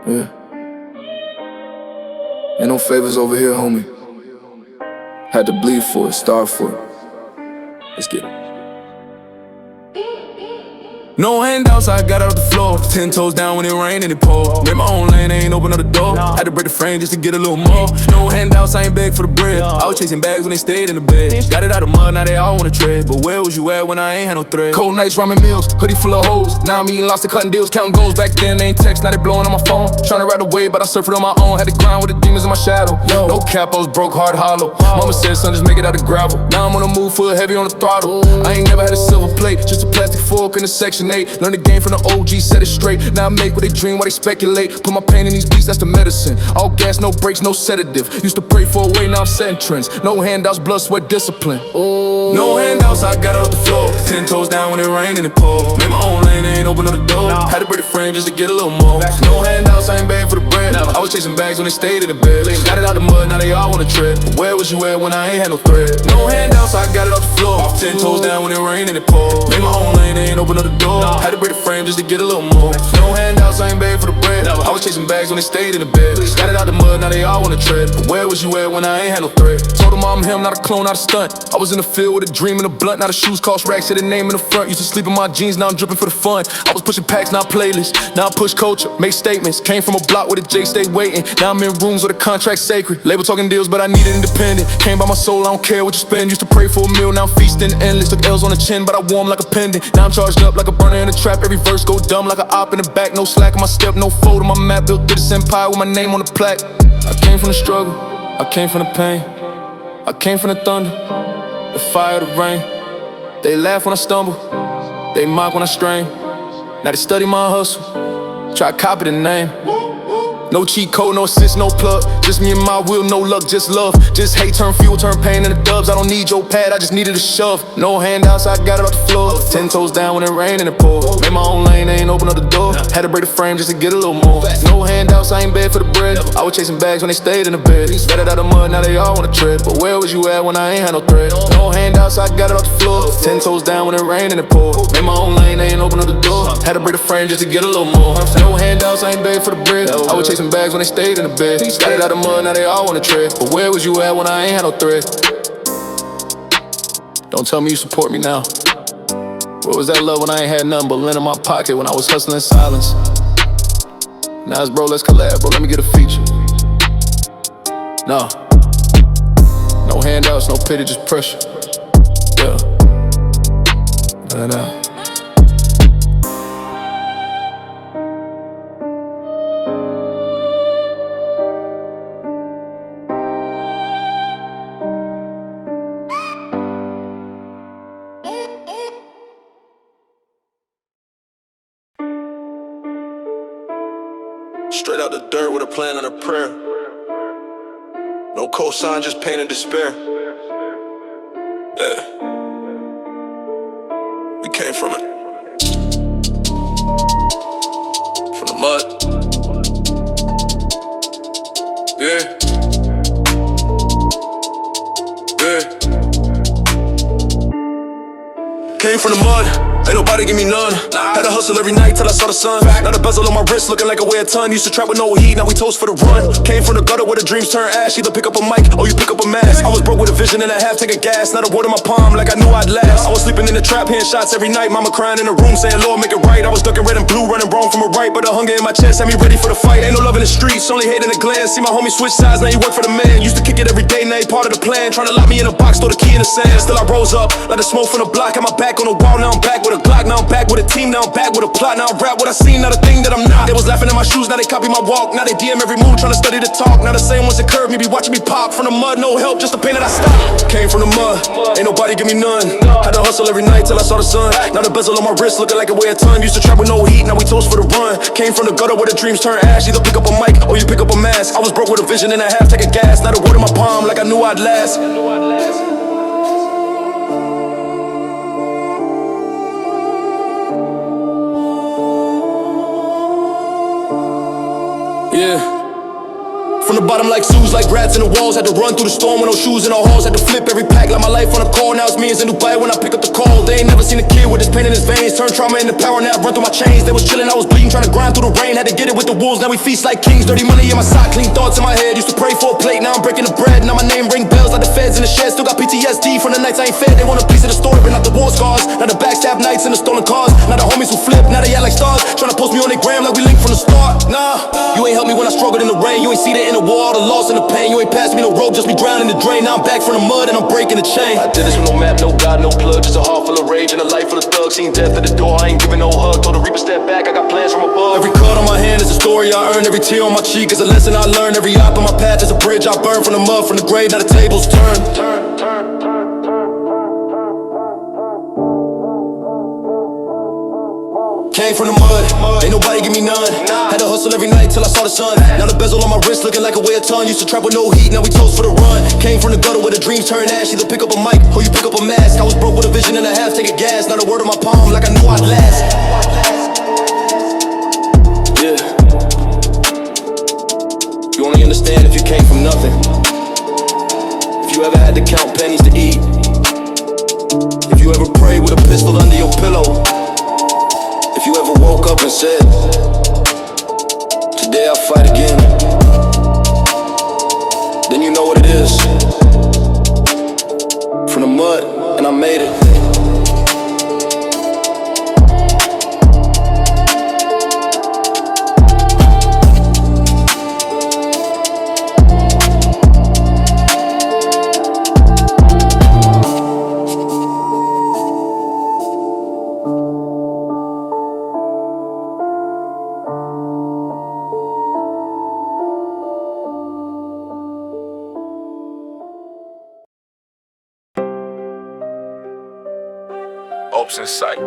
Yeah. Ain't no favors over here, homie. Had to bleed for it, starve for it. Let's get it. No handouts, I got out the floor. 10 toes down when it rained and it poured. Made my own lane, ain't open up the door. Had to break the frame just to get a little more. No handouts, I ain't beg for the bread. I was chasing bags when they stayed in the bed. Got it out of mud, now they all wanna tread. But where was you at when I ain't had no thread? Cold nights, ramen meals, hoodie full of hoes. Now I'm eating lobster, cutting deals, counting goals. Back then they ain't text, now they blowing on my phone. Tryna ride the wave, but I surfed it on my own. Had to grind with the demons in my shadow. No cap, I was broke, hard, hollow. Mama said, son, just make it out of gravel. Now I'm on the move, full heavy on the throttle. I ain't never had a silver plate, just a plastic fork in a Section 8. Learn the game from the OG, set it straight. Now I make what they dream, while they speculate. Put my pain in these beats, that's the medicine. All gas, no brakes, no sedative. Used to pray for a way, now I'm setting trends. No handouts, blood, sweat, discipline. No handouts, I got out the floor. 10 toes down when it rained and it poured. Made my own lane, ain't open up the door. Had to break the frame just to get a little more. No handouts, I ain't begging for the bread. I was chasing bags when they stayed in the bed. Got it out the mud, now they all wanna tread. But where was you at when I ain't had no thread? No handouts, I got it off the floor. 10 toes down when it rained and it poured. Made my own lane, ain't open up the door. Had to break the frame just to get a little more. No handouts, I ain't begging for the bread. I was chasing bags when they stayed in the bed. Got it out the mud, now they all wanna tread. But where was you at when I ain't had no thread? Told them I'm him, not a clone, not a stunt. I was in the field with a dream and a blunt. Now the shoes cost racks, hit the name in the front. Used to sleep in my jeans, now I'm dripping for the fun. I was pushing packs, now playlists. Now I push culture, make statements. Came from a block where the J stay waiting. Now I'm in rooms where the contract's sacred. Label talking deals, but I need it independent. Came by my soul, I don't care what you spend. Used to pray for a meal, now I'm feasting endless. Took L's on the chin, but I wore 'em like a pendant. Now I'm charged up like a burner in a trap. Every verse go dumb like an op in the back. No slack on my step, no fold on my map. Built through this empire with my name on the plaque. I came from the struggle, I came from the pain. I came from the thunder, the fire, the rain. They laugh when I stumble, they mock when I strain. Now they study my hustle, try to copy the name. No cheat code, no assist, no plug. Just me and my will, no luck, just love. Just hate turn fuel, turn pain into dubs. I don't need your pad, I just needed a shove. No handouts, I got it off the floor. 10 toes down when it rained and it poured. Made my own lane, ain't open up the door. Had to break the frame just to get a little more. No handouts, I ain't beg for the bread. I was chasing bags when they stayed in the bed. Got it out of mud, now they all wanna tread. But where was you at when I ain't had no thread? No handouts, I got it off the floor. 10 toes down when it rained and it poured. Made my own lane, ain't open up the door. Had to break the frame just to get a little more. No handouts, I ain't beg for the bread. I was chasing bags when they stayed in the bed. Got it out of mud, now they all wanna tread. But where was you at when I ain't had no thread? Don't tell me you support me now. Where was that love when I ain't had nothing but lint in my pocket when I was hustling in silence? Now it's bro, let's collab, bro, let me get a feature. No. No handouts, no pity, just pressure. Yeah. Nah. Straight out the dirt with a plan and a prayer. No cosign, just pain and despair. Yeah. We came from it. From the mud. Yeah. Came from the mud. Ain't nobody give me none. Had to hustle every night till I saw the sun. Now the bezel on my wrist looking like I weigh a ton. Used to trap with no heat, now we toast for the run. Came from the gutter where the dreams turn ash. Either pick up a mic or you pick up a mask. I was broke with a vision and a half, taking gas. Now the word in my palm like I knew I'd last. I was sleeping in the trap, hearing shots every night. Mama crying in the room saying, Lord, make it right. I was ducking red and blue, running wrong from a right. But the hunger in my chest had me ready for the fight. Ain't no love in the streets, only hate in the glance. See my homie switch sides, now he work for the man. Used to kick it every day, now he part of the plan. Trying to lock me in a box, throw the key in the sand. Still I rose up, like the smoke from the block. Had my back on the wall, now I'm back with a Glock. Now I'm back with a team, now I'm back with a plot. Now I rap what I seen, not a thing that I'm not. They was laughing at my shoes, now they copy my walk. Now they DM every move, trying to study the talk. Now the same ones that curve me be watching me pop. From the mud, no help, just the pain that I stop. Came from the mud, ain't nobody give me none. Had to hustle every night till I saw the sun. Now the bezel on my wrist looking like I weigh a ton. Used to trap with no heat, now we toast for the run. Came from the gutter where the dreams turn ash. Either pick up a mic or you pick up a mask. I was broke with a vision and a half, taking gas. Now the word in my palm like I knew I'd last. Yeah. From the bottom like zoos, like rats in the walls. Had to run through the storm with no shoes in no halls. Had to flip every pack like my life on a call. Now it's millions in Dubai when I pick up the call. They ain't never seen a kid with this pain in his veins. Turn trauma into power, now I run through my chains. They was chilling, I was bleeding, trying to grind through the rain. Had to get it with the wolves, now we feast like kings. Dirty money in my sock, clean thoughts in my head. Used to pray for a plate, now I'm breaking the bread. Now my name ring bells like the feds in the shed. Still got PTSD from the nights I ain't fed. They want a piece of the story, but not the war scars. Not the backstab nights and the stolen cars. Not the homies who flip, now they act like stars. Trying to post me on their gram like we linked from the start. Nah, you ain't helped me when I struggled in the rain. You ain't seen it in the war, all the loss and the pain. You ain't passed me no rope, just be drowning in the drain. Now I'm back from the mud and I'm breaking the chain. I did this with no map, no God, no plug. Just a heart full of rage and a life full of thugs. Seen death at the door, I ain't giving no hug. Told the reaper step back, I got plans from above. Every cut on my hand is a story I earned. Every tear on my cheek is a lesson I learned. Every op on my path is a bridge I burned. From the mud, from the grave, now the tables turn. Came from the mud, ain't nobody give me none. Had to hustle every night till I saw the sun. Now the bezel on my wrist looking like a weigh a ton. Used to trap with no heat, now we toast for the run. Came from the gutter where the dreams turn ash. Either pick up a mic or you pick up a mask. I was broke with a vision and a half, take a gas. Not a word on my palm like I knew I'd last. Yeah. You only understand if you came from nothing. If you ever had to count pennies to eat. If you ever prayed with a pistol under your pillow. If you ever woke up and said, today I'll fight again, then you know what it is. From the mud, and I made it. Hopes in sight.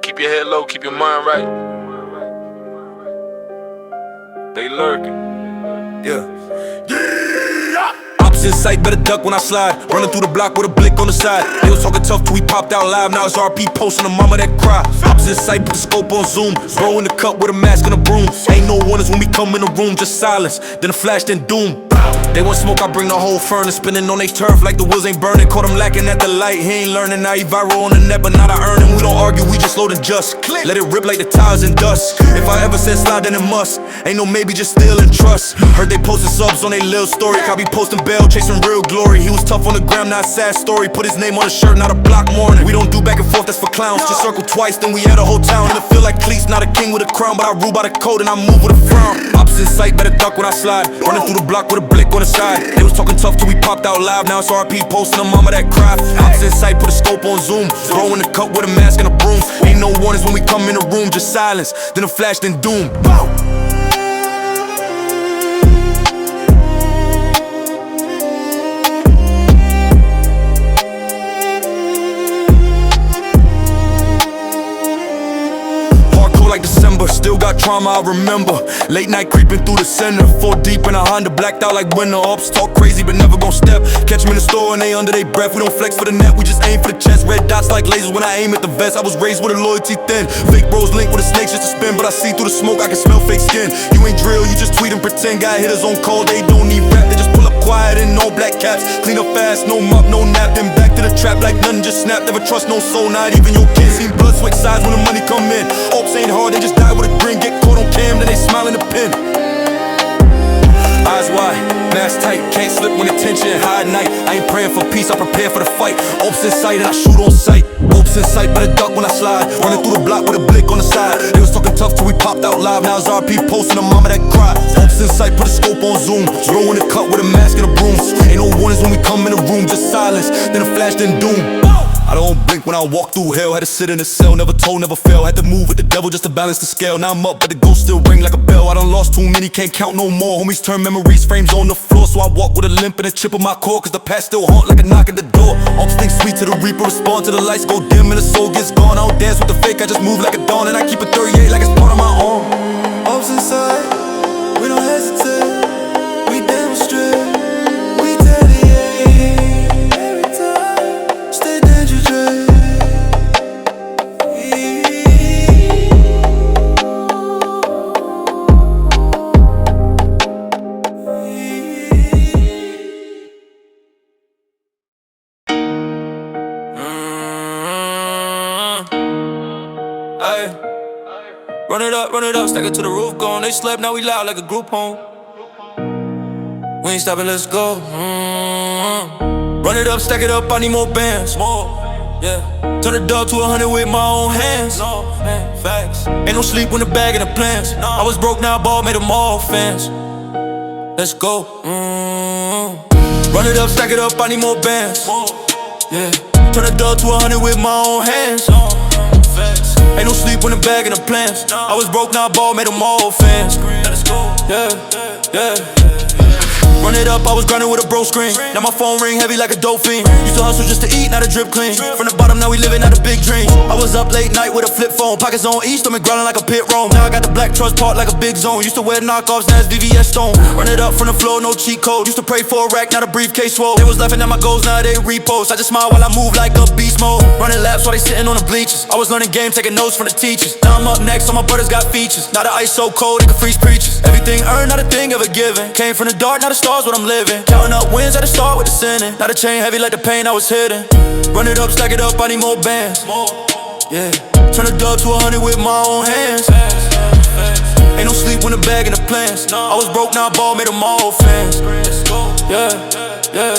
Keep your head low, keep your mind right. They lurking. Yeah. Ops in sight, better duck when I slide. Running through the block with a blick on the side. They was talking tough till we popped out live. Now it's RP posting the mama that cry. Ops in sight, put the scope on zoom. Bro in the cup with a mask and a broom. Ain't no warnings when we come in the room, just silence. Then a flash, then doom. They want smoke, I bring the whole furnace. Spinning on they turf like the wheels ain't burning. Caught him lacking at the light, he ain't learning. Now he viral on the net, but not I earn him. We don't argue, we just load and just let it rip like the tires and dust. If I ever said slide, then it must. Ain't no maybe, just still and trust. Heard they posting subs on they little story. I be posting bail, chasing real glory. He was tough on the gram, not a sad story. Put his name on a shirt, not a block morning. We don't do back and forth, that's for clowns. Just circle twice, then we had a whole town. And it feel like cleats, not a king with a crown. But I rule by the code and I move with a frown. Ops in sight, better duck when I slide. Running through the block with a blick on the side. They was talking tough till we popped out live. Now it's RP posting the mama that cry. Ops in sight, put a scope on zoom. Throw in the cup with a mask and a broom. Ain't no warnings when we come in the room, just silence. Then a flash, then doom. Like December, still got trauma, I remember. Late night creeping through the center. 4 deep in a Honda, blacked out like winter. Ups talk crazy, but never gon' step. Catch me in the store and they under they breath. We don't flex for the net, we just aim for the chest. Red dots like lasers when I aim at the vest. I was raised with a loyalty thin. Fake bros linked with a snake just to spin. But I see through the smoke, I can smell fake skin. You ain't drill, you just tweet and pretend. Got hitters on call, they don't need rap. They just pull up quiet in all black caps. Clean up fast, no mop, no nap. Then back to the trap like nothing just snapped. Never trust no soul, not even your kids. Seen blood switch sides when the money come in. Ops ain't hard, they just die with a grin. Get caught on cam, then they smile in the pen. Eyes wide, mask tight, can't slip when attention high at night. I ain't praying for peace, I prepare for the fight. Ops in sight and I shoot on sight. Ops in sight, better duck when I slide. Running through the block with a blick on the side. They was talking tough till we popped out live. Now it's RP posting the mama that cry. Ops in sight, put a scope on zoom. Throw in the cup with a mask and a broom. Ain't no warnings when we come in the room, just silence. Then a flash, then doom. I don't blink when I walk through hell. Had to sit in a cell, never told, never fail. Had to move with the devil just to balance the scale. Now I'm up, but the ghost still ring like a bell. I done lost too many, can't count no more. Homies turn memories, frames on the floor. So I walk with a limp and a chip on my core. Cause the past still haunt like a knock at the door. Ops think sweet to the reaper, respond to the lights go dim and the soul gets gone. I don't dance with the fake, I just move like a dawn. And I keep a 38 like it's part of my arm. Ops inside, we don't hesitate. We demonstrate, we deviate. Every time, stay dangerous. run it up, stack it to the roof, gone. They slept, now we loud like a group home. We ain't stopping, let's go. Run it up, stack it up, I need more bands. More, yeah. Turn the dub to 100 with my own hands. No, man, facts. Ain't no sleep when the bag and the plans. I was broke, now ball made them all fans. Let's go. Run it up, stack it up, I need more bands. Yeah. Turn the dub to 100 with my own hands. Ain't no sleep when the bag and the plans. I was broke, now ball made them all fans. Let's go. Yeah, yeah. Run it up, I was grinding with a bro screen. Now my phone ring heavy like a dope fiend. Used to hustle just to eat, not a drip clean. From the bottom, now we living out a big dream. I was up late night with a flip phone. Pockets on E, stomach grinding like a pit roam. Now I got the black trust parked like a big zone. Used to wear knockoffs, now it's VVS Stone. Run it up from the floor, no cheat code. Used to pray for a rack, now the briefcase swole. They was laughing at my goals, now they repost. I just smile while I move like a beast mode. Running laps while they sitting on the bleachers. I was learning game, taking notes from the teachers. Now I'm up next, all my brothers got features. Now the ice so cold, they can freeze preachers. Everything earned, not a thing ever given. Came from the dark, now the stars what I'm living. Counting up wins at the start with the sinning. Now the chain heavy like the pain I was hitting. Run it up, stack it up, I need more bands. Yeah. Turn the dub to 100 with my own hands. Ain't no sleep when the bag and the plans. I was broke, now ball made them all fans. Yeah, yeah.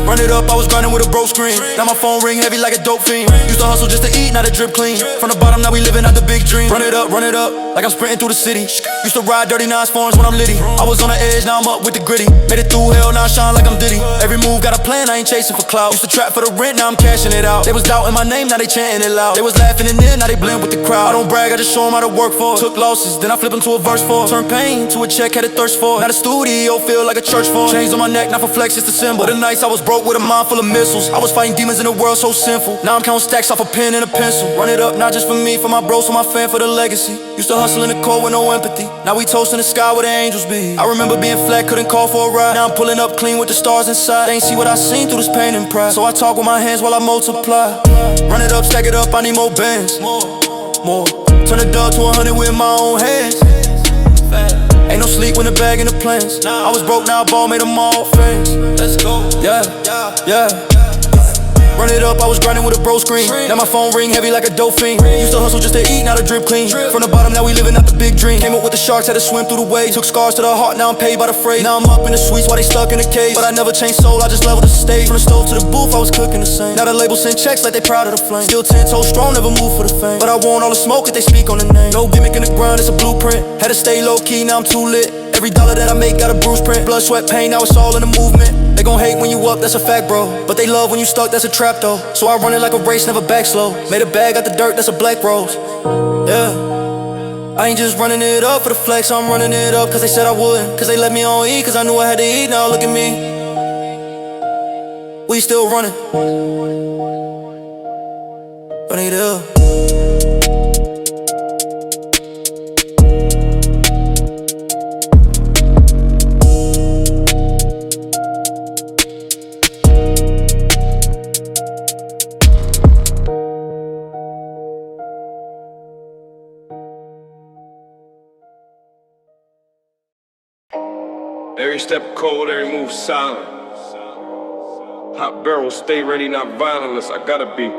Run it up, I was grinding with a bro screen. Now my phone ring heavy like a dope fiend. Used to hustle just to eat, not a drip clean. From the bottom, now we living out the big dream. Run it up, like I'm sprinting through the city. Used to ride dirty nines foreigns when I'm litty. I was on the edge, now I'm up with the gritty. Made it through hell, now I shine like I'm Diddy. Every move got a plan, I ain't chasing for clout. Used to trap for the rent, now I'm cashing it out. They was doubting my name, now they chanting it loud. They was laughing in there, now they blend with the crowd. I don't brag, I just show them how to work for it. Took losses, then I flip them to a verse for it. Turned pain to a check, had a thirst for it. Now the studio feel like a church for it. Chains on my neck, not for flex, it's a symbol. The nights I was broke with a mind full of missiles. I was fighting demons in a world so sinful. Now I'm counting stacks off a pen and a pencil. Run it up, not just for me, for my bros, for my fan, for the legacy. Used to hustle in the cold with no empathy. Now we toast in the sky where the angels be. I remember being flat, couldn't call for a ride. Now I'm pulling up clean with the stars inside. They ain't see what I seen through this pain and pride. So I talk with my hands while I multiply. Run it up, stack it up, I need more bands. More. Turn the dub to 100 with my own hands. Ain't no sleep when the bag and the plans. I was broke, now ball made them all fans. Let's go. Yeah, yeah. Run it up, I was grinding with a bro screen. Now my phone ring heavy like a dope fiend. Used to hustle just to eat, now the drip clean. From the bottom, now we living out the big dream. Came up with the sharks, had to swim through the waves. Took scars to the heart, now I'm paid by the phrase. Now I'm up in the suites while they stuck in the cage. But I never changed soul, I just leveled the stage. From the stove to the booth, I was cooking the same. Now the label send checks like they proud of the flame. Still 10 toes strong, never move for the fame. But I want all the smoke if they speak on the name. No gimmick in the grind, it's a blueprint. Had to stay low key, now I'm too lit. Every dollar that I make got a bruise print. Blood, sweat, pain, now it's all in the movement. They gon' hate when you up, that's a fact, bro. But they love when you stuck, that's a trap, though. So I run it like a race, never back slow. Made a bag, got the dirt, that's a black rose. Yeah. I ain't just running it up for the flex, I'm running it up cause they said I would. Cause they let me on E, cause I knew I had to eat, now look at me. We still running. Running it up. Every step cold, every move silent. Hot barrel, stay ready, not violent. I gotta be.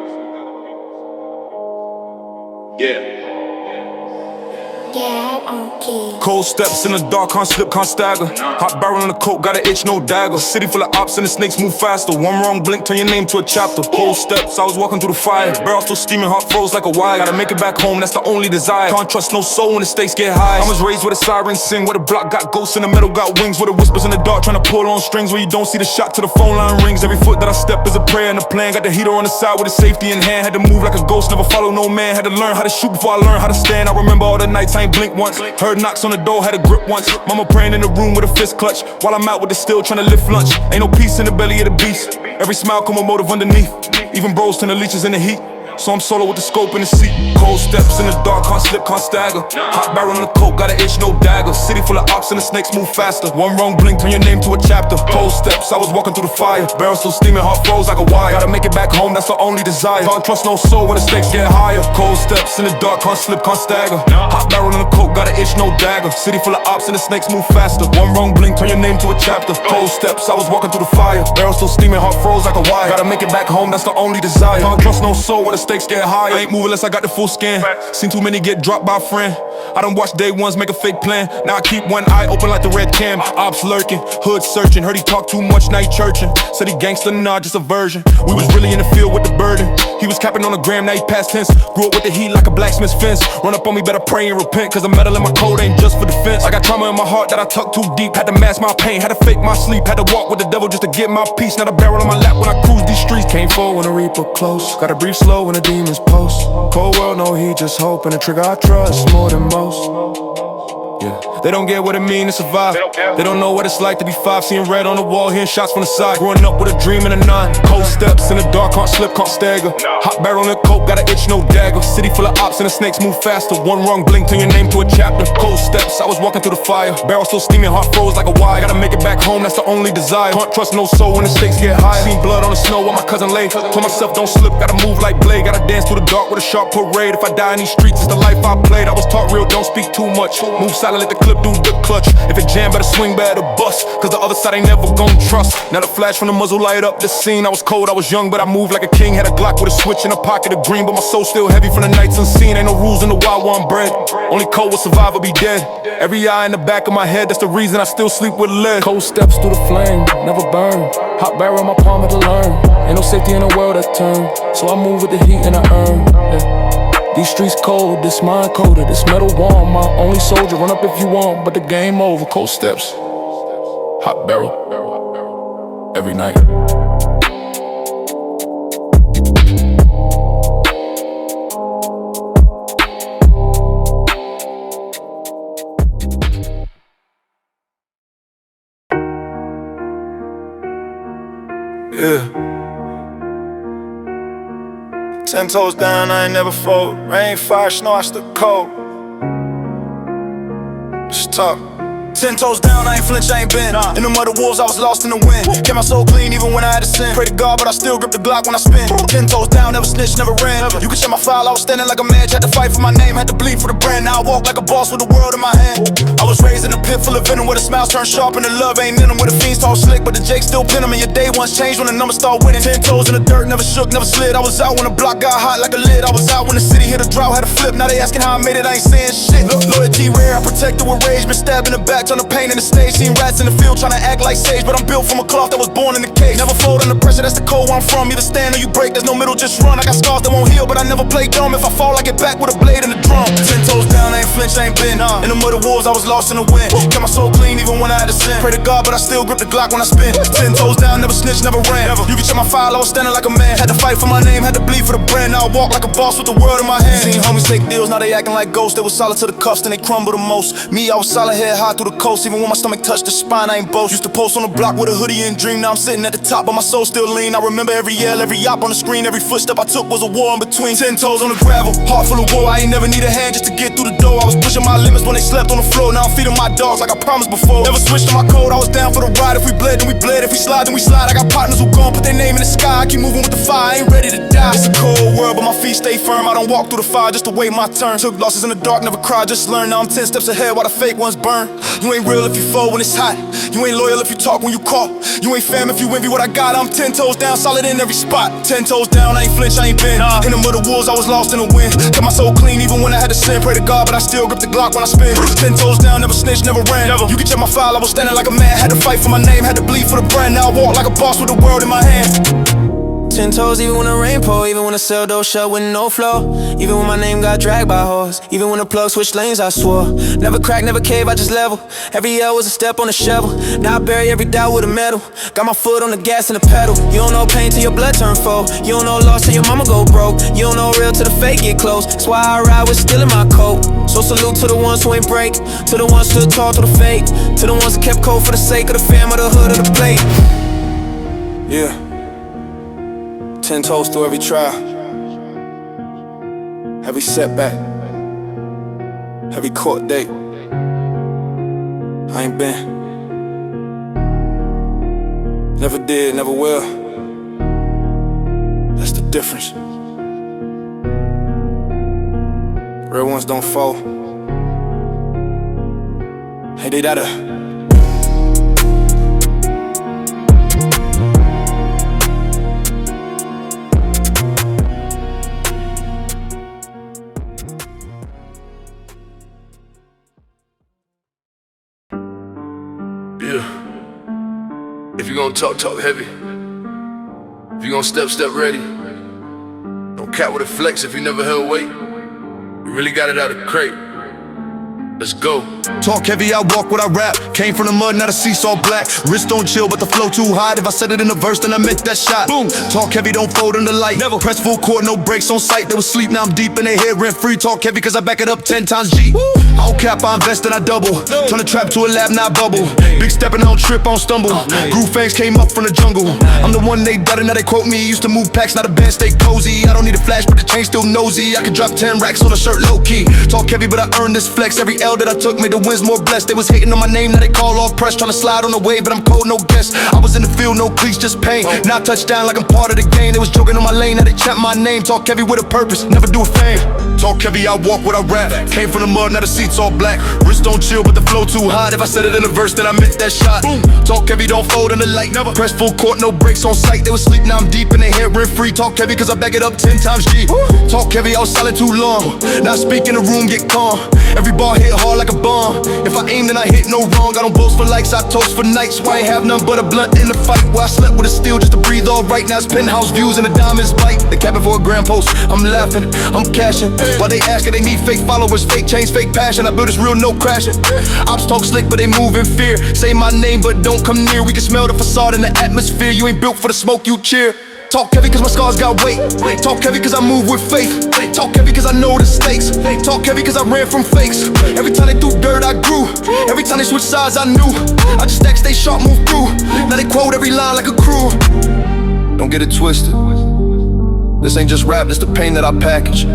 Yeah. Cold steps in the dark, can't slip, can't stagger. Hot barrel in the coat, got an itch, no dagger. City full of ops and the snakes move faster. One wrong blink, turn your name to a chapter. Cold steps, I was walking through the fire. Barrel still steaming, heart froze like a wire. Gotta make it back home, that's the only desire. Can't trust no soul when the stakes get high. I was raised with a siren sing, where the block got ghosts in the middle, got wings. Where the whispers in the dark, trying to pull on strings. Where you don't see the shot till the phone line rings. Every foot that I step is a prayer and a plan. Got the heater on the side with the safety in hand. Had to move like a ghost, never follow no man. Had to learn how to shoot before I learned how to stand. I remember all the nights I ain't blink once. Heard knocks on the door, had a grip once. Mama praying in the room with a fist clutch, while I'm out with the steel trying to lift lunch. Ain't no peace in the belly of the beast. Every smile come with motive underneath. Even bros turn the leeches in the heat. So I'm solo with the scope in the seat. Cold steps in the dark, can't slip, can't stagger. Hot barrel in the coat, got an itch, no dagger. City full of ops and the snakes move faster. One wrong blink, turn your name to a chapter. Cold steps, I was walking through the fire. Barrel still steaming, heart froze like a wire. Gotta make it back home, that's the only desire. Can't trust no soul when the stakes get higher. Cold steps in the dark, can't slip, can't stagger. Hot barrel in the coat, got an itch, no dagger. City full of ops and the snakes move faster. One wrong blink, turn your name to a chapter. Cold steps, I was walking through the fire. Barrel still steaming, heart froze like a wire. Gotta make it back home, that's the only desire. Can't trust no soul when the stakes get higher. Ain't moving unless I got the full scan. Seen too many get dropped by a friend. I done watched day ones make a fake plan. Now I keep one eye open like the red cam. Ops lurking, hood searching. Heard he talk too much, now he churching. Said he gangster, nah, just a version. We was really in the field with the burden. He was capping on the gram, now he past tense. Grew up with the heat like a blacksmith's fence. Run up on me, better pray and repent. Cause the metal in my code ain't just for defense. I got trauma in my heart that I tucked too deep. Had to mask my pain, had to fake my sleep. Had to walk with the devil just to get my peace. Now the barrel on my lap when I cruise these streets. Came forward when the reaper close. Gotta breathe slow when the demons post. Cold world, no heat, just hope. And the trigger I trust more than most. Yeah. They don't get what it mean to survive. They don't know what it's like to be 5, seeing red on the wall, hearing shots from the side. Growing up with a dream and a 9. Cold steps in the dark, can't slip, can't stagger. Hot barrel in the coke, got an itch, no dagger. City full of ops and the snakes move faster. One wrong blink, turn your name to a chapter. Cold steps, I was walking through the fire. Barrel still steaming, heart froze like a wire. Gotta make it back home, that's the only desire. Can't trust no soul when the stakes get high. Seen blood on the snow while my cousin lay. Told myself don't slip, gotta move like Blade. Gotta dance through the dark with a sharp parade. If I die in these streets, it's the life I played. I was taught real, don't speak too much. Move silent, let the clip do the clutch. If it jam, better swing, better bust. Cause the other side ain't never gon' trust. Now the flash from the muzzle light up the scene. I was cold, I was young, but I moved like a king. Had a Glock with a switch in a pocket of green. But my soul still heavy from the nights unseen. Ain't no rules in the wild one bred. Only cold will survive or be dead. Every eye in the back of my head, that's the reason I still sleep with lead. Cold steps through the flame, never burn. Hot barrel in my palm to learn. Ain't no safety in the world that turn. So I move with the heat and I earn. These streets cold, this mind colder, this metal warm. My only soldier, run up if you want, but the game over. Cold steps, hot barrel, every night. Yeah. 10 toes down, I ain't never fold. Rain, fire, snow, I still cold. Let's talk. 10 toes down, I ain't flinch, I ain't been. In the mother wolves, I was lost in the wind. Kept my soul clean even when I had to sin. Pray to God, but I still grip the Glock when I spin. 10 toes down, never snitch, never ran. You can check my file, I was standing like a man. Had to fight for my name, had to bleed for the brand. Now I walk like a boss with the world in my hand. I was raised in a pit full of venom where the smiles turn sharp and the love ain't in them. Where the fiends talk slick, but the Jakes still pin them. And your day ones change when the numbers start winning. 10 toes in the dirt, never shook, never slid. I was out when the block got hot like a lid. I was out when the city hit a drought, had a flip. Now they asking how I made it, I ain't saying shit. Loyalty rare, I protect it with rage. Been stabbed in the back, turn the pain in the stage. Seen rats in the field trying to act like sage, but I'm built from a cloth that was born in the cage. Never fold under pressure, that's the code where I'm from. Either stand or you break, there's no middle, just run. I got scars that won't heal, but I never play dumb. If I fall, I get back with a blade and a drum. 10 toes down, I ain't flinch, I ain't been. In the mother wolves, I was lost in the wind. Kept my soul clean even when I had to sin. Pray to God, but I still grip the Glock when I spin. 10 toes down, never snitch, never ran. You can check my file, I was standing like a man. Had to fight for my name, had to bleed for the brand. Now I walk like a boss with the world in my hand. Seen homies take deals, now they acting like ghosts. They was solid to the cuffs, then they crumble the most. Me, I was solid head high through the coast. Even when my stomach touched the spine, I ain't boast. Used to post on the block with a hoodie and dream. Now I'm sitting at the top, but my soul still lean. I remember every yell, every yop on the screen. Every footstep I took was a war in between. 10 toes on the gravel, heart full of woe. I ain't never need a hand just to get through the door. I was pushing my limits when they slept on the floor. Now I'm feeding my dogs like I promised before. Never switched to my code, I was down for the ride. If we bled, then we bled. If we slide, then we slide. I got partners who gon' put their name in the sky. I keep moving with the fire, I ain't ready to die. It's a cold world, but my feet stay firm. I don't walk through the fire just to wait my turn. Took losses in the dark, never cried, just learn. Now I'm 10 steps ahead while the fake ones burn. You ain't real if you fold when it's hot. You ain't loyal if you talk when you caught. You ain't fam if you envy what I got. I'm 10 toes down, solid in every spot. 10 toes down, I ain't flinch, I ain't been. In the mother wolves, I was lost in the wind. Kept my soul clean even when I had to sin. Pray to God, but I still grip the Glock when I spin. 10 toes down, never snitch, never ran. You can check my file, I was standing like a man. Had to fight for my name, had to bleed for the brand. Now I walk like a boss with the world in my hand. 10 toes, even when the rain pour. Even when the cell door shut with no flow. Even when my name got dragged by hoes. Even when the plug switched lanes, I swore. Never crack, never cave, I just level. Every L was a step on the shovel. Now I bury every doubt with a medal. Got my foot on the gas and the pedal. You don't know pain till your blood turn full. You don't know loss till your mama go broke. You don't know real till the fake get close. That's why I ride with still in my coat. So salute to the ones who ain't break. To the ones stood tall through the fake. To the ones that kept cold for the sake of the fam, of the hood, of the plate. Yeah. 10 toes through every trial, every setback, every court date. I ain't been, never did, never will. That's the difference. Real ones don't fall. Hey, they gotta Yeah. If you gon' talk, talk heavy. If you gon' step, step ready. Don't cap with a flex if you never held weight. You really got it out of the crate. Let's go. Talk heavy, I walk what I rap. Came from the mud, not a seesaw black. Wrist don't chill, but the flow too hot. If I said it in a verse, then I meant that shot. Boom. Talk heavy, don't fold in the light. Never press full court, no brakes on sight. They was sleep, now I'm deep in their head, rent free. Talk heavy, cause I back it up 10 times G. I don't cap, I invest and I double. Turn the trap to a lab, not bubble. Big steppin', I don't trip, I don't stumble. Groove fangs came up from the jungle. I'm the one they doubted, now they quote me. Used to move packs, now the band stay cozy. I don't need a flash, but the chain still nosy. I can drop 10 racks on a shirt low key. Talk heavy, but I earned this flex. Every L that I took made the wins more blessed. They was hating on my name, now they call off press. Tryna slide on the wave, but I'm cold, no guess. I was in the field, no cleats, just pain. Now touchdown like I'm part of the game. They was joking on my lane, now they chant my name. Talk heavy with a purpose, never do a fame. Talk heavy, I walk what I rap. Came from the mud, now the seats all black. Wrist don't chill, but the flow too hot. If I said it in a verse, then I meant that shot. Talk heavy, don't fold in the light. Never press full court, no brakes on sight. They was sleep, now I'm deep in their head, rent free. Talk heavy, cause I back it up 10 times G. Talk heavy, I was silent too long. Now I speak in the room, get calm. Every ball hit hard like a bomb. If I aim, then I hit no wrong. I don't boast for likes, I toast for nights. Why I ain't have none but a blunt in the fight. Where I slept with a steel just to breathe all right. Now it's penthouse views and the diamonds bite. They capping for a grand post, I'm laughing, I'm cashing. While they asking, they need fake followers, fake chains, fake passion. I build this real, no crashing. Ops talk slick, but they move in fear. Say my name, but don't come near. We can smell the facade in the atmosphere. You ain't built for the smoke, you cheer. Talk heavy cause my scars got weight. Talk heavy cause I move with faith. Talk heavy cause I know the stakes. Talk heavy cause I ran from fakes. Every time they threw dirt I grew. Every time they switched sides I knew. I just stack, stay sharp, move through. Now they quote every line like a crew. Don't get it twisted. This ain't just rap, this the pain that I package.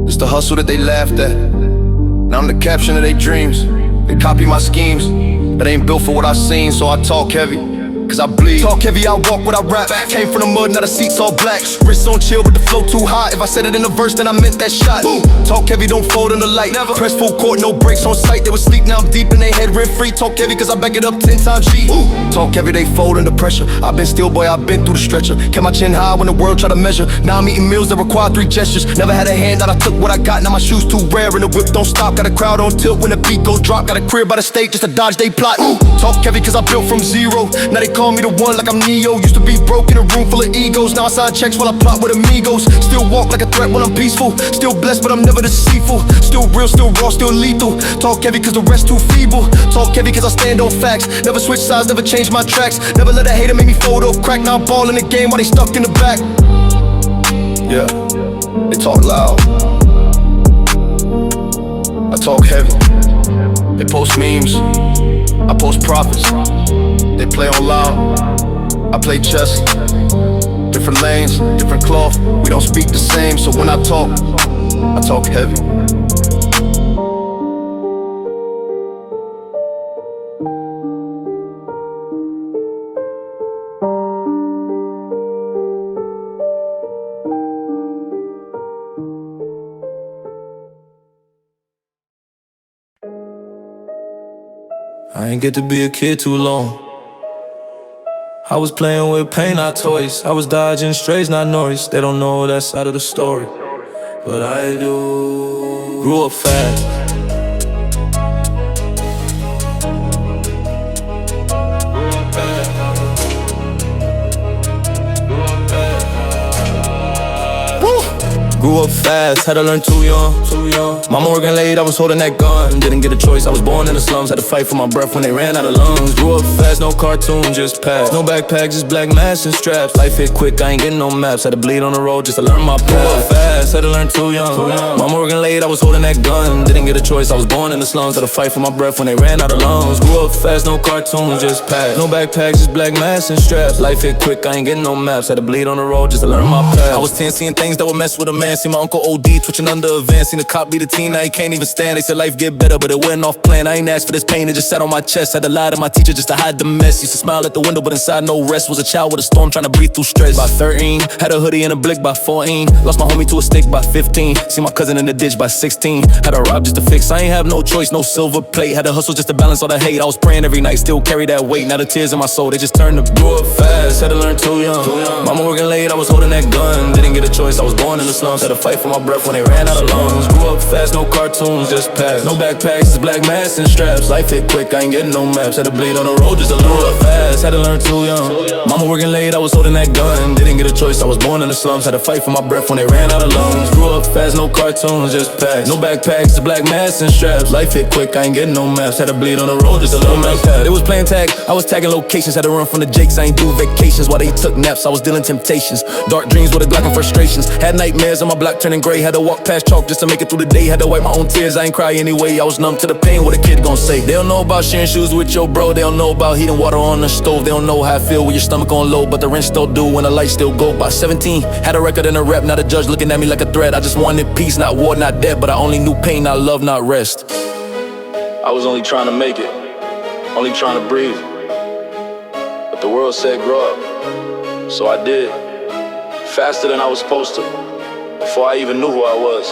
This the hustle that they laughed at. Now I'm the caption of their dreams. They copy my schemes, but they ain't built for what I've seen. So I talk heavy cause I bleed. Talk heavy, I walk what I rap. Came from the mud, now the seats all black. Wrist on chill, but the flow too hot. If I said it in a verse, then I meant that shot. Talk heavy, don't fold in the light. Never press full court, no brakes on sight. They was sleep, now I'm deep in their head, rent free. Talk heavy cause I back it up 10 times G. Talk heavy, they fold under pressure. I've been still, boy, I've been through the stretcher. Kept my chin high when the world tried to measure. Now I'm eating meals that require 3 gestures. Never had a handout, I took what I got. Now my shoes too rare and the whip don't stop. Got a crowd on tilt when the beat goes drop. Got a crib by the state just to dodge they plot. Talk heavy cause I built from zero. Now they call me the one like I'm Neo. Used to be broke in a room full of egos. Now I sign checks while I plot with amigos. Still walk like a threat when I'm peaceful. Still blessed but I'm never deceitful. Still real, still raw, still lethal. Talk heavy cause the rest too feeble. Talk heavy cause I stand on facts. Never switch sides, never change my tracks. Never let a hater make me fold off crack. Now I'm ball in the game while they stuck in the back. Yeah, they talk loud. I talk heavy. They post memes, I post profits. They play on loud, I play chess. Different lanes, different cloth. We don't speak the same, so when I talk heavy. I ain't get to be a kid too long. I was playing with paint, not toys. I was dodging strays, not noise. They don't know that side of the story, but I do. Grew up fast. Grew up fast, had to learn too young. Mama working late, I was holding that gun. Didn't get a choice, I was born in the slums. Had to fight for my breath when they ran out of lungs. Grew up fast, no cartoon, just pass. No backpack, just black masks and straps. Life hit quick, I ain't getting no maps. Had to bleed on the road just to learn my path. Grew up fast, had to learn too young. Mama working late, I was holding that gun. Didn't get a choice, I was born in the slums. Had to fight for my breath when they ran out of lungs. Grew up fast, no cartoon, just pass. No backpack, just black masks and straps. Life hit quick, I ain't getting no maps. Had to bleed on the road just to learn my path. I was 10, seeing things that would mess with a man. See my uncle OD twitching under a van. Seen the cop beat the teen, now he can't even stand. They said life get better, but it went off plan. I ain't asked for this pain, it just sat on my chest. Had to lie to my teacher just to hide the mess. Used to smile at the window, but inside no rest. Was a child with a storm trying to breathe through stress. By 13, had a hoodie and a blick by 14. Lost my homie to a stick by 15. See my cousin in the ditch by 16. Had to rob just to fix, I ain't have no choice, no silver plate. Had to hustle just to balance all the hate. I was praying every night, still carry that weight. Now the tears in my soul, they just turned to grew up fast. Had to learn too young. Mama working late, I was holding that gun. Didn't get a choice, I was born in the slums. Had to had to fight for my breath when they ran out of lungs. Grew up fast, no cartoons, just pass. No backpacks, just black masks and straps. Life hit quick, I ain't getting no maps. Had to bleed on the road just a little fast. Had to learn too young. Mama working late, I was holding that gun. Didn't get a choice, I was born in the slums. Had to fight for my breath when they ran out of lungs. Grew up fast, no cartoons, just packs. No backpacks, just black masks and straps. Life hit quick, I ain't getting no maps. Had to bleed on the road just a little map. They was playing tag, I was tagging locations. Had to run from the jakes, I ain't do vacations. While they took naps, I was dealing temptations. Dark dreams with a Glock and frustrations. Had nightmares on my block turning gray. Had to walk past chalk just to make it through the day. Had to wipe my own tears, I ain't cry anyway. I was numb to the pain, what a kid gon' say. They don't know about sharing shoes with your bro. They don't know about heating water on the stove. They don't know how I feel with your stomach on low, but the rent still due when the lights still go. By 17, had a record and a rep, not a judge looking at me like a threat. I just wanted peace, not war, not death, but I only knew pain, not love, not rest. I was only trying to make it, only trying to breathe, but the world said grow up, so I did. Faster than I was supposed to, before I even knew who I was.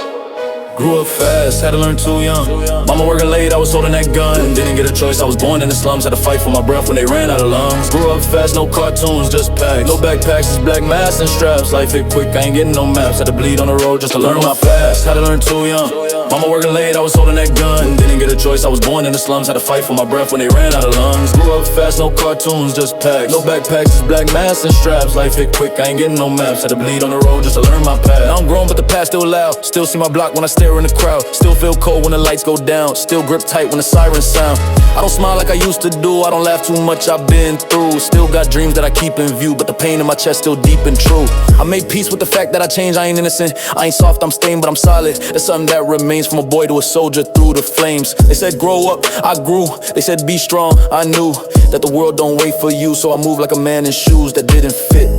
Grew up fast, had to learn too young. Mama working late, I was holding that gun. Didn't get a choice, I was born in the slums. Had to fight for my breath when they ran out of lungs. Grew up fast, no cartoons, just packs. No backpacks, just black masks and straps. Life hit quick, I ain't getting no maps. Had to bleed on the road just to learn my fast. Had to learn too young. Mama working late, I was holding that gun. Didn't get a choice, I was born in the slums. Had to fight for my breath when they ran out of lungs. Grew up fast, no cartoons, just packs. No backpacks, just black masks and straps. Life hit quick, I ain't getting no maps. Had to bleed on the road just to learn my path. Now I'm grown, but the past still loud. Still see my block when I stare in the crowd. Still feel cold when the lights go down. Still grip tight when the sirens sound. I don't smile like I used to do. I don't laugh too much, I've been through. Still got dreams that I keep in view, but the pain in my chest still deep and true. I made peace with the fact that I changed, I ain't innocent. I ain't soft, I'm stained, but I'm solid. It's something that remains from a boy to a soldier through the flames. They said grow up, I grew. They said be strong, I knew that the world don't wait for you. So I moved like a man in shoes that didn't fit,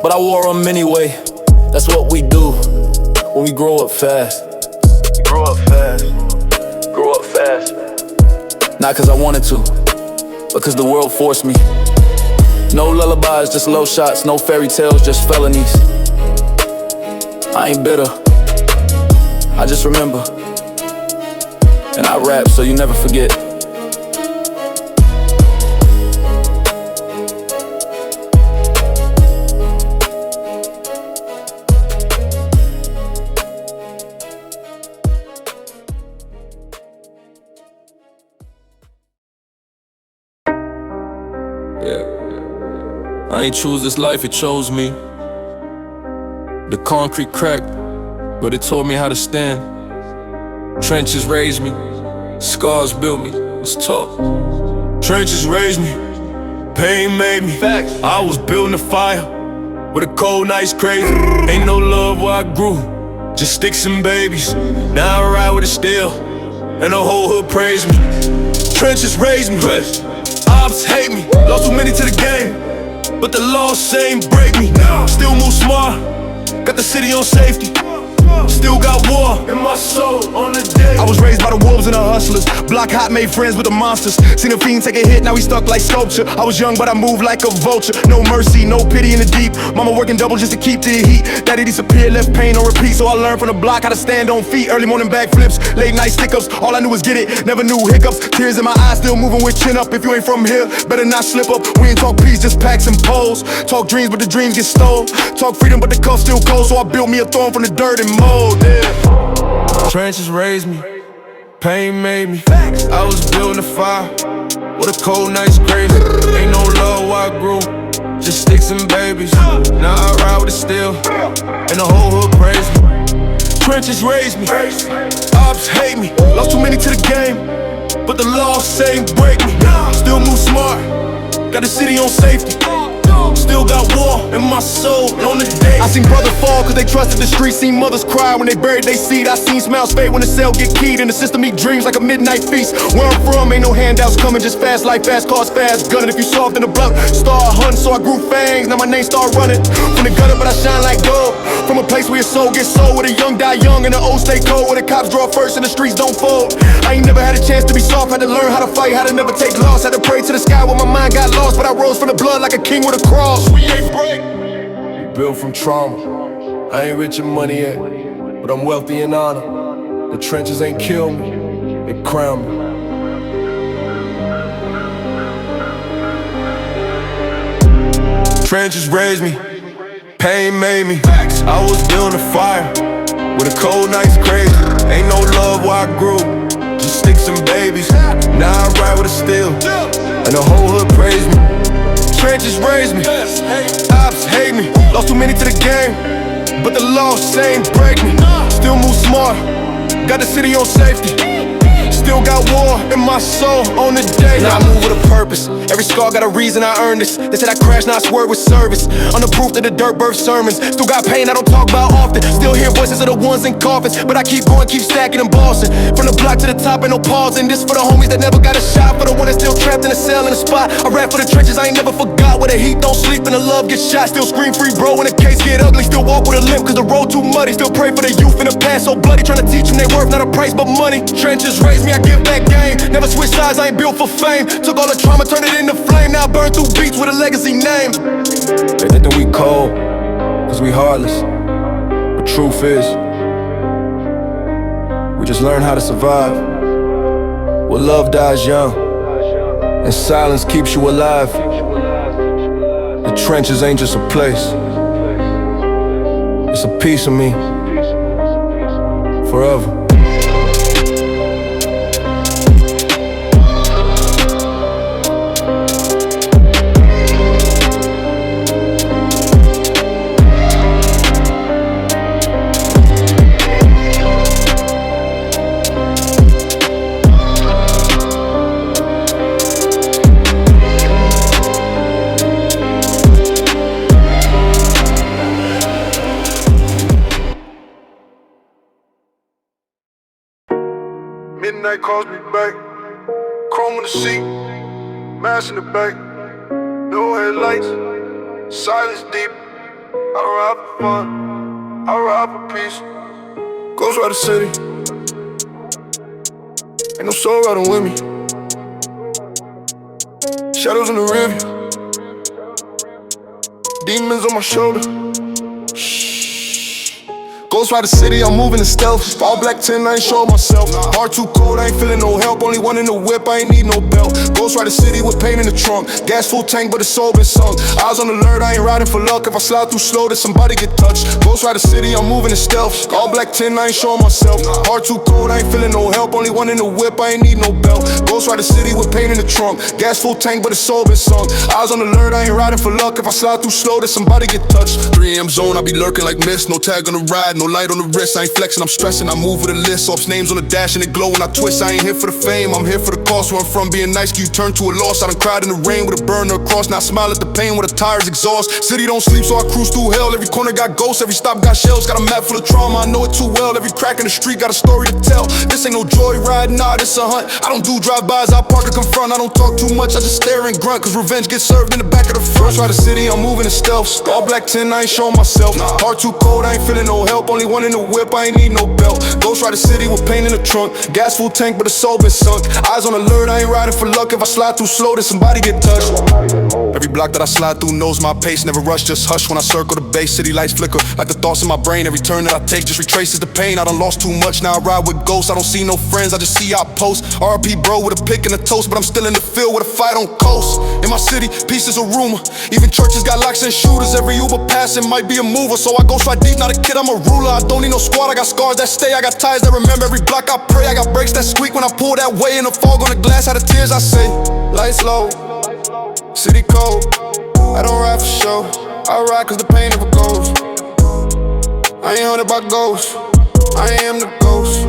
but I wore them anyway. That's what we do when we grow up fast. Grow up fast, grow up fast. Not cause I wanted to, but cause the world forced me. No lullabies, just low shots. No fairy tales, just felonies. I ain't bitter, I just remember. And I rap so you never forget. I ain't choose this life, it chose me. The concrete cracked, but it taught me how to stand. Trenches raised me, scars built me, it's tough. Trenches raised me, pain made me. Facts. I was building a fire, with a cold night's crazy. Ain't no love where I grew, just sticks and babies. Now I ride with a steel, and the whole hood praise me. Trenches raised me, ops hate me. Lost too many to the game, but the loss ain't break me. Still move smart, got the city on safety. Still got war in my soul on the day. I was raised by the wolves and the hustlers. Block hot, made friends with the monsters. Seen a fiend take a hit, now he stuck like sculpture. I was young, but I moved like a vulture. No mercy, no pity in the deep. Mama working double just to keep the heat. Daddy disappeared, left pain on repeat. So I learned from the block how to stand on feet. Early morning backflips, late night stick-ups. All I knew was get it, never knew hiccups. Tears in my eyes, still moving with chin up. If you ain't from here, better not slip up. We ain't talk peace, just packs and poles. Talk dreams, but the dreams get stole. Talk freedom, but the cuff's still cold. So I built me a throne from the dirt and mold. Trenches raised me, pain made me. I was building a fire, with a cold night's crazy. Ain't no love where I grew, just sticks and babies. Now I ride with a steel, and the whole hood praise me. Trenches raised me, ops hate me. Lost too many to the game, but the loss ain't break me. Still move smart, got the city on safety. Still got war in my soul on the day. I seen brothers fall cause they trusted the streets. Seen mothers cry when they buried their seed. I seen smiles fade when the cell get keyed. And the system eat dreams like a midnight feast. Where I'm from ain't no handouts coming, just fast life, fast cars, fast gunning. If you soft in the blunt, start hunting. So I grew fangs, now my name start running. From the gutter but I shine like gold. From a place where your soul gets sold, where the young die young and the old stay cold, where the cops draw first and the streets don't fold. I ain't never had a chance to be soft, had to learn how to fight, how to never take loss. Had to pray to the sky when my mind got lost, but I rose from the blood like a king with a cross. We ain't break. Built from trauma. I ain't rich in money yet, but I'm wealthy in honor. The trenches ain't killed me, they crowned me. Trenches raised me, pain made me. I was building a fire with a cold night's crazy. Ain't no love where I grew, just sticks and babies. Now I ride with a steel, and the whole hood praise me. Trenches raised me, ops hate me. Lost too many to the game, but the loss ain't break me. Still move smart, got the city on safety. Still got war in my soul on the day. Now I move with a purpose. Every scar got a reason I earned this. They said I crashed, now I swerve with service. On the proof that the Durk birth sermons. Still got pain I don't talk about often. Still hear voices of the ones in coffins. But I keep going, keep stacking and bossing. From the block to the top, ain't no pausing. This for the homies that never got a shot. For the one that's still trapped in a cell in a spot. I rap for the trenches, I ain't never forgot. Where the heat don't sleep and the love gets shot. Still scream free, bro, when the case get ugly. Still walk with a limp, cause the road too muddy. Still pray for the youth in the past so bloody. Trying to teach them they worth, not a price but money. Trenches raise me, I give back game. Never switch sides, I ain't built for fame. Took all the trauma, turned it into flame. Now I burn through beats with a legacy name. They think that we cold, cause we heartless. But truth is, we just learn how to survive. Well, love dies young, and silence keeps you alive. The trenches ain't just a place, it's a piece of me, forever. Midnight calls me back, chrome in the seat, mask in the back, no headlights, silence deep. I ride for fun, I ride for peace. Ghost ride the city, ain't no soul riding with me. Shadows in the rearview, demons on my shoulder. Ghost ride the city, I'm moving in stealth. All black 10, I ain't showing myself. Heart too cold, I ain't feeling no help. Only one in the whip, I ain't need no belt. Ghost ride the city with pain in the trunk. Gas full tank, but the soul been sunk. Eyes on alert, I ain't riding for luck. If I slide too slow, then somebody get touched. Ghost ride the city, I'm moving in stealth. All black 10, I ain't showing myself. Heart too cold, I ain't feeling no help. Only one in the whip, I ain't need no belt. Ghost ride the city with pain in the trunk. Gas full tank, but the soul been sunk. Eyes on alert, I ain't riding for luck. If I slide too slow, then somebody get touched. 3 AM zone, I be lurking like mist. No tag on the ride, no light on the wrist. I ain't flexing, I'm stressing, I move with a list. Ops names on the dash and it glow when I twist. I ain't here for the fame, I'm here for the cost. Where I'm from being nice, you turn to a loss. I done cried in the rain with a burner across. Now I smile at the pain with a tire's exhaust. City don't sleep, so I cruise through hell. Every corner got ghosts, every stop got shells. Got a map full of trauma, I know it too well. Every crack in the street got a story to tell. This ain't no joyride, nah, this a hunt. I don't do drive-bys, I park and confront. I don't talk too much, I just stare and grunt. Cause revenge gets served in the back of the front. Try the city, I'm moving in stealth. All black 10, I ain't showing myself. Heart too cold, I ain't feeling no help. Only one in the whip, I ain't need no belt. Ghost ride the city with pain in the trunk. Gas full tank, but the soul been sunk. Eyes on alert, I ain't riding for luck. If I slide too slow, then somebody get touched. Every block that I slide through knows my pace. Never rush, just hush when I circle the base. City lights flicker like the thoughts in my brain. Every turn that I take just retraces the pain. I done lost too much, now I ride with ghosts. I don't see no friends, I just see outposts. RP bro with a pick and a toast, but I'm still in the field with a fight on coast. In my city, peace is a rumor. Even churches got locks and shooters. Every Uber passing might be a mover. So I go straight deep, not a kid, I'm a ruler. I don't need no squad, I got scars that stay. I got ties that remember every block I pray. I got brakes that squeak when I pull that way. In the fog on the glass, how the tears I say. Lights low, city cold. I don't ride for show, I ride cause the pain never goes. I ain't haunted by ghosts, I am the ghost.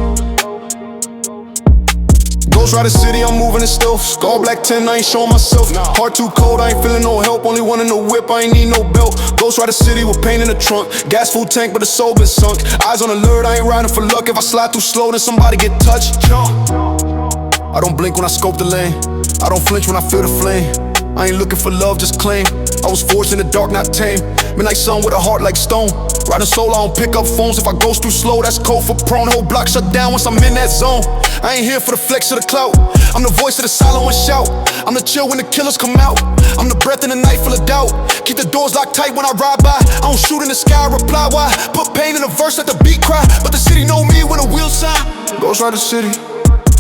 Ghost ride the city, I'm moving in stealth. All black 10, I ain't showing myself. Heart too cold, I ain't feeling no help. Only one in the whip, I ain't need no belt. Ghost ride the city with pain in the trunk. Gas full tank, but the soul been sunk. Eyes on alert, I ain't riding for luck. If I slide too slow, then somebody get touched. I don't blink when I scope the lane. I don't flinch when I feel the flame. I ain't looking for love, just claim. I was forged in the dark, not tame. Midnight sun with a heart like stone. Riding solo, I don't pick up phones. If I goes too slow, that's code for prone. Whole block shut down once I'm in that zone. I ain't here for the flex or the clout. I'm the voice of the silent one shout. I'm the chill when the killers come out. I'm the breath in the night full of doubt. Keep the doors locked tight when I ride by. I don't shoot in the sky, reply why. Put pain in a verse, let the beat cry. But the city know me when the wheels sign. Ghost ride the city,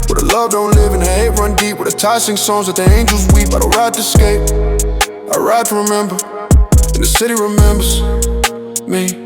where the love don't live and the hate run deep. Where the tide sing songs that the angels weep. I don't ride to escape, I ride to remember. And the city remembers. me.